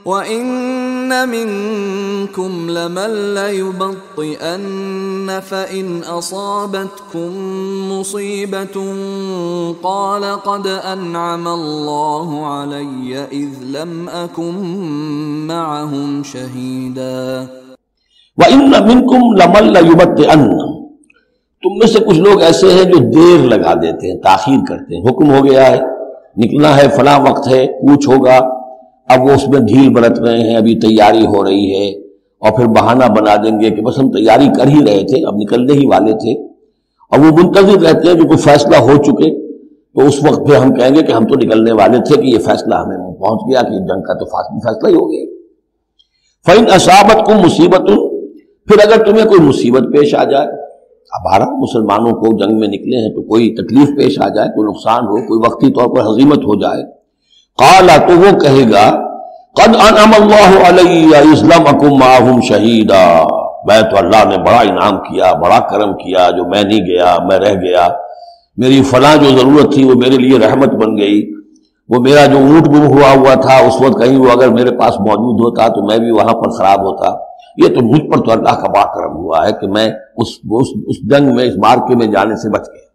وَإِنَّ مِنكُمْ لَمَن لَّيُبَطِّئَنَّ فَإِنْ أَصَابَتْكُم مُّصِيبَةٌ قَالَ قَدْ أَنْعَمَ اللَّهُ عَلَيَّ إِذْ لَمْ أَكُن مَّعَهُمْ شَهِيدًا وَإِنَّ مِنكُمْ لَمَن لَّيُبَطِّئَنَّ، تم میں سے کچھ لوگ ایسے ہیں جو دیر لگا دیتے ہیں، تاخیر کرتے ہیں. حکم ہو گیا ہے، نکلنا ہے، فلاں وقت ہے، کوچ ہوگا، اب وہ اس میں ڈھیل برت رہے ہیں، ابھی تیاری ہو رہی ہے، اور پھر بہانہ بنا دیں گے کہ بس ہم تیاری کر ہی رہے تھے، اب نکلنے ہی والے تھے، اور وہ منتظر رہتے ہیں کہ کوئی فیصلہ ہو چکے تو اس وقت پھر ہم کہیں گے کہ ہم تو نکلنے والے تھے کہ یہ فیصلہ ہمیں پہنچ گیا کہ جنگ کا تو فیصلہ ہی ہو گیا. فَإِنْ أَصَابَتْكُم مُّصِيبَةٌ، پھر اگر تمہیں کوئی مصیبت پیش آ جائے، اب مسلمانوں کو جنگ میں نکلے ہیں تو کوئی تکلیف پیش آ جائے، کوئی نقصان ہو، کوئی وقتی طور پر ہزیمت ہو جائے، قال، تو وہ کہے گا قد انعم اللہ علیہ اذ لم اکن معہم شہیدا، میں تو اللہ نے بڑا انعام کیا، بڑا کرم کیا، جو میں نہیں گیا، میں رہ گیا، میری فلاں جو ضرورت تھی وہ میرے لیے رحمت بن گئی، وہ میرا جو اونٹ گم ہوا تھا اس وقت کہیں وہ اگر میرے پاس موجود ہوتا تو میں بھی وہاں پر خراب ہوتا. یہ تو مجھ پر تو اللہ کا بڑا کرم ہوا ہے کہ میں اس جنگ میں، اس مارکے میں جانے سے بچ گیا.